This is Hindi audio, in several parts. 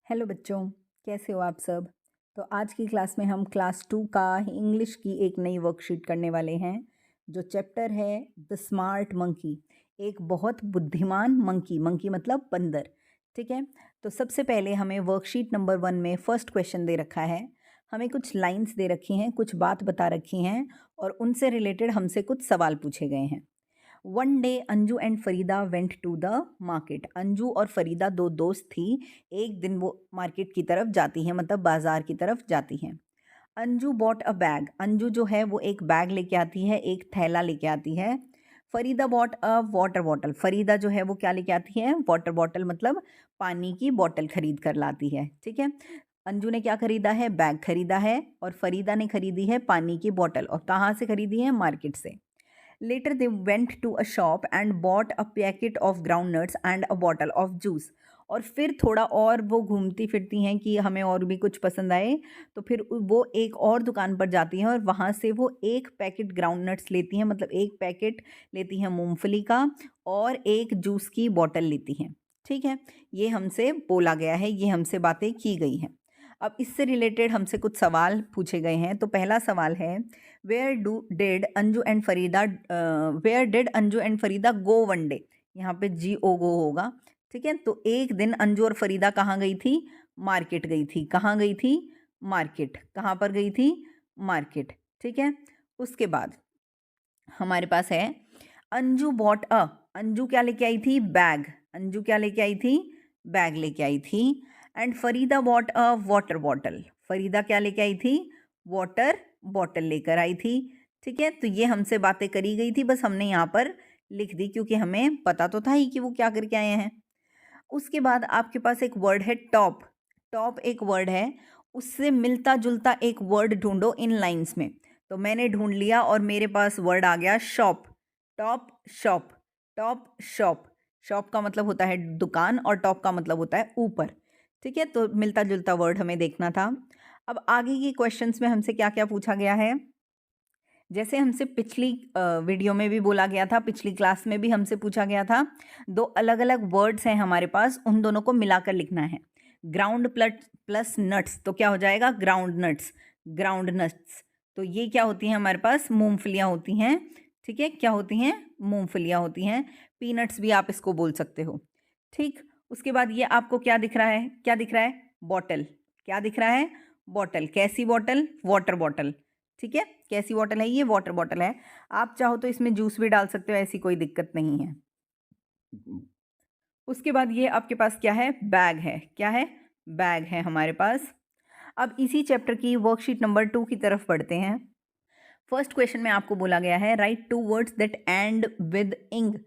हेलो बच्चों, कैसे हो आप सब। तो आज की क्लास में हम क्लास 2 का इंग्लिश की एक नई वर्कशीट करने वाले हैं जो चैप्टर है द स्मार्ट मंकी। एक बहुत बुद्धिमान मंकी, मंकी मतलब बंदर। ठीक है, तो सबसे पहले हमें वर्कशीट नंबर 1 में फर्स्ट क्वेश्चन दे रखा है। हमें कुछ लाइंस दे रखी हैं, कुछ बात बता रखी हैं और उनसे रिलेटेड हमसे कुछ सवाल पूछे गए हैं। One day Anju and Farida went to the market. Anju और फरीदा दो दोस्त थी। एक दिन वो मार्केट की तरफ जाती हैं, मतलब बाजार की तरफ जाती हैं। Anju bought a bag. Anju जो है वो एक बैग लेके आती है, एक थैला लेके आती है। Farida bought a water bottle. Farida जो है वो क्या लेके आती है, वाटर बॉटल, मतलब पानी की बॉटल खरीद कर लाती है। ठीक है, अंजू ने क्या खरीदा है, बैग खरीदा है, और फरीदा ने खरीदी है पानी की बॉटल। और कहाँ से खरीदी है, मार्केट से। Later they went to a shop and bought a packet of groundnuts and a bottle of juice. और फिर थोड़ा और वो घूमती फिरती हैं कि हमें और भी कुछ पसंद आए, तो फिर वो एक और दुकान पर जाती हैं और वहाँ से वो एक पैकेट ग्राउंड नट्स लेती हैं, मतलब एक पैकेट लेती हैं मूंगफली का, और एक जूस की बॉटल लेती हैं। ठीक है, ये हमसे बोला गया है, ये हमसे बातें की गई हैं। अब इससे रिलेटेड हमसे कुछ सवाल पूछे गए हैं। तो पहला सवाल है, where did Anju and Farida go one day. यहाँ पे जी ओ गो होगा। ठीक है, तो एक दिन अंजू और फरीदा कहाँ गई थी, मार्केट गई थी। कहाँ गई थी, मार्केट। कहाँ पर गई थी, मार्केट। ठीक है, उसके बाद हमारे पास है अंजू बॉट अ। अंजू क्या लेके आई थी, बैग। अंजू क्या लेके आई थी, बैग लेके आई थी। And Farida bought a water bottle. Farida क्या लेके आई थी, वाटर बॉटल लेकर आई थी। ठीक है, तो ये हमसे बातें करी गई थी, बस हमने यहाँ पर लिख दी क्योंकि हमें पता तो था ही कि वो क्या करके आए हैं। उसके बाद आपके पास एक वर्ड है टॉप। टॉप एक वर्ड है, उससे मिलता जुलता एक वर्ड ढूंढो इन लाइंस में। तो मैंने ढूंढ लिया और मेरे पास वर्ड आ गया shop. Top shop, top shop. Shop का मतलब होता है दुकान और टॉप का मतलब होता है ऊपर। ठीक है, तो मिलता जुलता वर्ड हमें देखना था। अब आगे के क्वेश्चंस में हमसे क्या क्या पूछा गया है, जैसे हमसे पिछली वीडियो में भी बोला गया था, पिछली क्लास में भी हमसे पूछा गया था, दो अलग अलग वर्ड्स हैं हमारे पास, उन दोनों को मिलाकर लिखना है। ग्राउंड प्लस प्लस नट्स, तो क्या हो जाएगा, ग्राउंड नट्स। ग्राउंड नट्स, तो ये क्या होती हैं, हमारे पास मूंगफलियाँ होती हैं। ठीक है, क्या होती हैं, मूंगफलियाँ होती हैं। पीनट्स भी आप इसको बोल सकते हो। ठीक, उसके बाद ये आपको क्या दिख रहा है, क्या दिख रहा है, बॉटल। क्या दिख रहा है, बॉटल। कैसी बॉटल, वाटर बॉटल। ठीक है, कैसी बॉटल है, ये वाटर बॉटल है। आप चाहो तो इसमें जूस भी डाल सकते हो, ऐसी कोई दिक्कत नहीं है। उसके बाद ये आपके पास क्या है, बैग है। क्या है, बैग है हमारे पास। अब इसी चैप्टर की वर्कशीट नंबर 2 की तरफ बढ़ते हैं। फर्स्ट क्वेश्चन में आपको बोला गया है, right 2 words that and with इंग।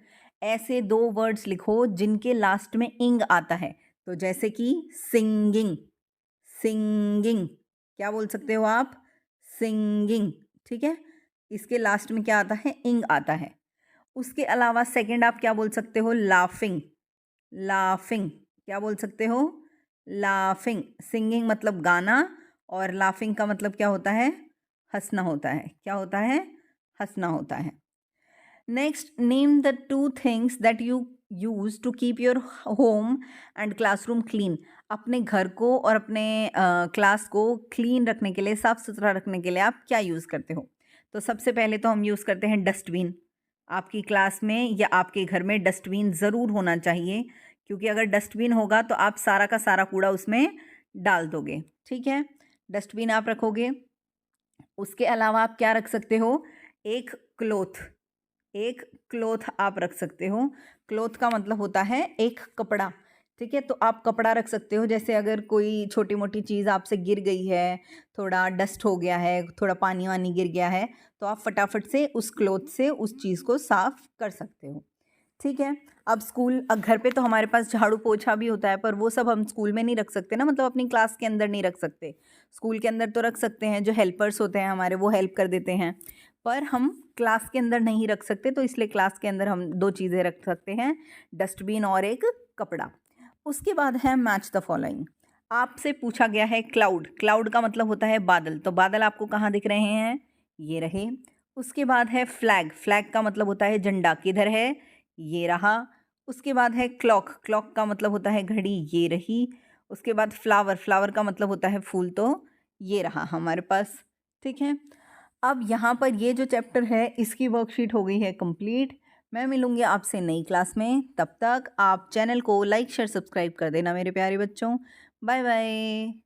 ऐसे 2 वर्ड्स लिखो जिनके लास्ट में इंग आता है। तो जैसे कि सिंगिंग, सिंगिंग, क्या बोल सकते हो आप, सिंगिंग। ठीक है, इसके लास्ट में क्या आता है, इंग आता है। उसके अलावा सेकंड आप क्या बोल सकते हो, लाफिंग। लाफिंग, क्या बोल सकते हो, लाफिंग। सिंगिंग मतलब गाना, और लाफिंग का मतलब क्या होता है, हंसना होता है। क्या होता है, हंसना होता है। Next, name the 2 things that you use to keep your home and classroom clean. अपने घर को और अपने क्लास को क्लीन रखने के लिए, साफ सुथरा रखने के लिए आप क्या यूज़ करते हो। तो सबसे पहले तो हम यूज़ करते हैं डस्टबिन। आपकी क्लास में या आपके घर में डस्टबिन ज़रूर होना चाहिए, क्योंकि अगर डस्टबिन होगा तो आप सारा का सारा कूड़ा उसमें डाल दोगे। ठीक है, डस्टबिन आप रखोगे। उसके अलावा आप क्या रख सकते हो, एक क्लोथ। एक क्लोथ आप रख सकते हो। क्लोथ का मतलब होता है एक कपड़ा। ठीक है, तो आप कपड़ा रख सकते हो। जैसे अगर कोई छोटी मोटी चीज़ आपसे गिर गई है, थोड़ा डस्ट हो गया है, थोड़ा पानी वानी गिर गया है, तो आप फटाफट से उस क्लोथ से उस चीज़ को साफ कर सकते हो। ठीक है, अब घर पे तो हमारे पास झाड़ू पोछा भी होता है, पर वो सब हम स्कूल में नहीं रख सकते ना, मतलब अपनी क्लास के अंदर नहीं रख सकते। स्कूल के अंदर तो रख सकते हैं, जो हेल्पर्स होते हैं हमारे वो हेल्प कर देते हैं, पर हम क्लास के अंदर नहीं रख सकते। तो इसलिए क्लास के अंदर हम 2 चीज़ें रख सकते हैं, डस्टबिन और एक कपड़ा। उसके बाद है मैच द फॉलोइंग। आपसे पूछा गया है क्लाउड। क्लाउड का मतलब होता है बादल, तो बादल आपको कहाँ दिख रहे हैं, ये रहे। उसके बाद है फ्लैग। फ्लैग का मतलब होता है झंडा, किधर है, ये रहा। उसके बाद है क्लॉक। क्लॉक का मतलब होता है घड़ी, ये रही। उसके बाद फ्लावर, फ्लावर का मतलब होता है फूल, तो ये रहा हमारे पास। ठीक है, अब यहाँ पर ये जो चैप्टर है इसकी वर्कशीट हो गई है कंप्लीट। मैं मिलूँगी आपसे नई क्लास में, तब तक आप चैनल को लाइक शेयर सब्सक्राइब कर देना मेरे प्यारे बच्चों। Bye bye.